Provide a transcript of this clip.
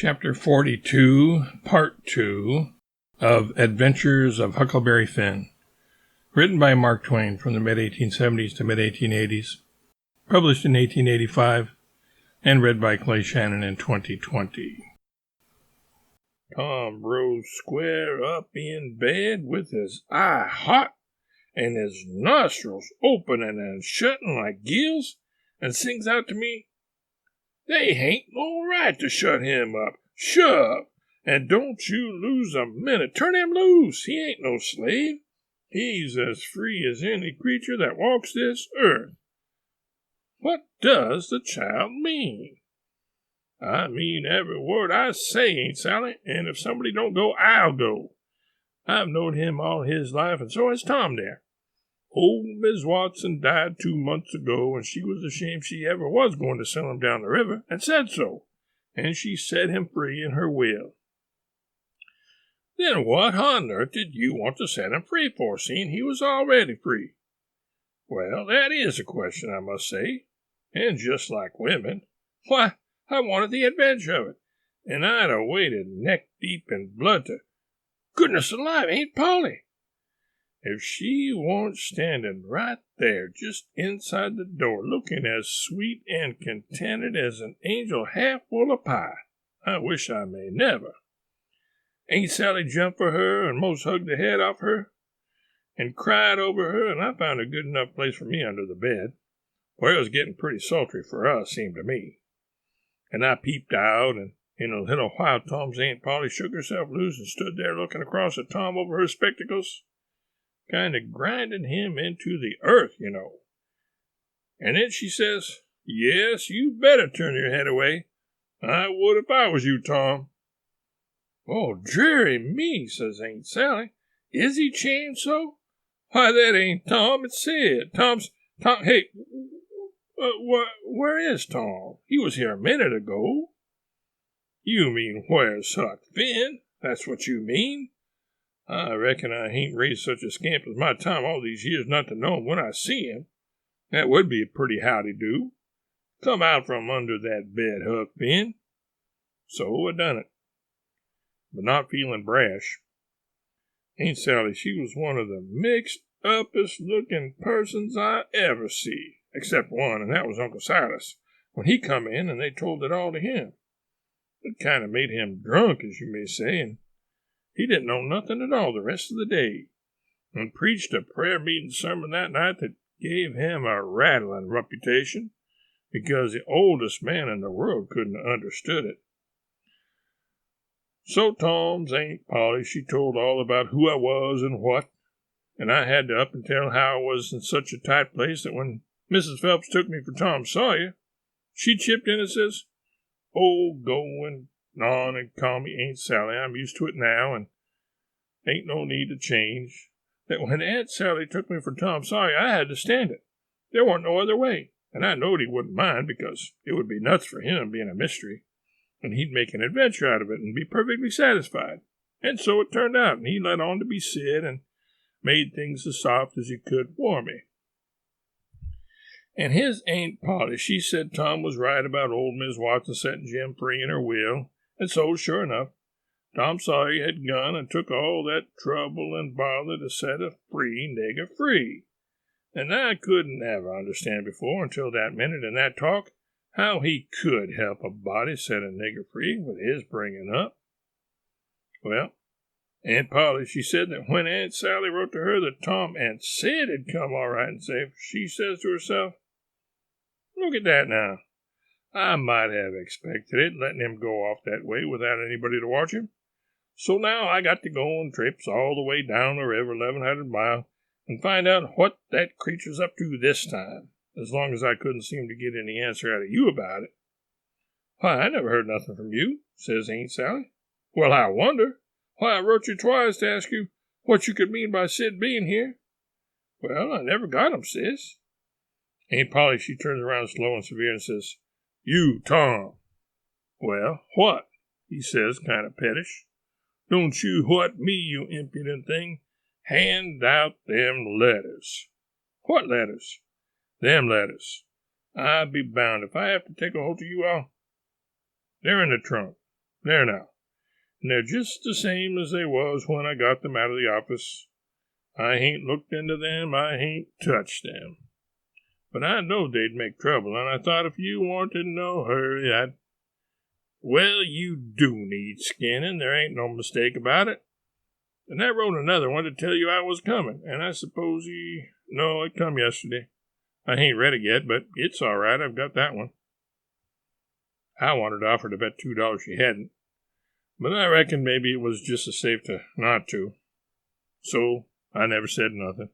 Chapter 42, Part 2 of Adventures of Huckleberry Finn. Written by Mark Twain from the mid-1870s to mid-1880s. Published in 1885 and read by Clay Shannon in 2020. Tom rose square up in bed with his eye hot and his nostrils opening and shutting like gills, and sings out to me, "They hain't no right to shut him up. Shove! And don't you lose a minute. Turn him loose. He ain't no slave. He's as free as any creature that walks this earth." What does the child mean? I mean every word I say, Aunt Sally, and if somebody don't go, I'll go. I've known him all his life, and so has Tom there. Old Miss Watson died 2 months ago, and she was ashamed she ever was going to sell him down the river, and said so, and she set him free in her will. Then what on earth did you want to set him free for, seeing he was already free? Well, that is a question, I must say, and just like women, why, I wanted the adventure of it, and I'd have waded neck deep in blood to, goodness alive, Aunt Polly! If she weren't standing right there, just inside the door, looking as sweet and contented as an angel half full of pie, I wish I may never. Aunt Sally jumped for her and most hugged the head off her and cried over her, and I found a good enough place for me under the bed, where it was getting pretty sultry for us, seemed to me. And I peeped out, and in a little while Tom's Aunt Polly shook herself loose and stood there looking across at Tom over her spectacles, kind of grinding him into the earth, you know. And then she says, "Yes, you better turn your head away. I would if I was you, Tom." "Oh, dearie me," says Aunt Sally. "Is he changed so? Why, that ain't Tom, it's Sid. Tom, hey, where is Tom? He was here a minute ago." "You mean, where's Huck Finn? That's what you mean. I reckon I ain't raised such a scamp as my Tom all these years not to know him when I see him. That would be a pretty howdy-do. Come out from under that bed, Huck Finn." So I done it, but not feeling brash. Aunt Sally, she was one of the mixed-uppest-looking persons I ever see, except one, and that was Uncle Silas, when he come in and they told it all to him. It kind of made him drunk, as you may say, and he didn't know nothing at all the rest of the day, and preached a prayer-meeting sermon that night that gave him a rattling reputation, because the oldest man in the world couldn't have understood it. So Tom's Aunt Polly, she told all about who I was and what, and I had to up and tell how I was in such a tight place that when Mrs. Phelps took me for Tom Sawyer, she chipped in and says, "Oh, go on and call me Aunt Sally. I'm used to it now, and ain't no need to change." That when Aunt Sally took me for Tom Sawyer, I had to stand it. There wasn't no other way, and I knowed he wouldn't mind, because it would be nuts for him being a mystery, and he'd make an adventure out of it and be perfectly satisfied. And so it turned out, and he let on to be Sid and made things as soft as he could for me. And his Aunt Polly, she said Tom was right about old Miss Watson setting Jim free in her will, and so, sure enough, Tom Sawyer had gone and took all that trouble and bother to set a free nigger free. And I couldn't ever understand before, until that minute in that talk, how he could help a body set a nigger free with his bringing up. Well, Aunt Polly, she said that when Aunt Sally wrote to her that Tom and Sid had come all right and safe, she says to herself, "Look at that now. I might have expected it, letting him go off that way without anybody to watch him. So now I got to go and trips all the way down the river 1,100 miles and find out what that creature's up to this time, as long as I couldn't seem to get any answer out of you about it." "Why, I never heard nothing from you," says Aunt Sally. "Well, I wonder. Why, I wrote you twice to ask you what you could mean by Sid being here." "Well, I never got him, sis." Aunt Polly, she turns around slow and severe and says, "You, Tom." "Well, what?" he says, kind of pettish. "Don't you what me, you impudent thing. Hand out them letters." "What letters?" "Them letters. I be bound if I have to take a hold of you, they're in the trunk." There now. And they're just the same as they was when I got them out of the office. I hain't looked into them, I hain't touched them. But I knowed they'd make trouble, and I thought if you wanted in no hurry, I'd... Well, you do need skinning, there ain't no mistake about it. And I wrote another one to tell you I was coming, and I suppose No, it come yesterday. I hain't read it yet, but it's all right, I've got that one. I wanted to offer to bet $2 she hadn't, but I reckon maybe it was just as safe to not to. So I never said nothing.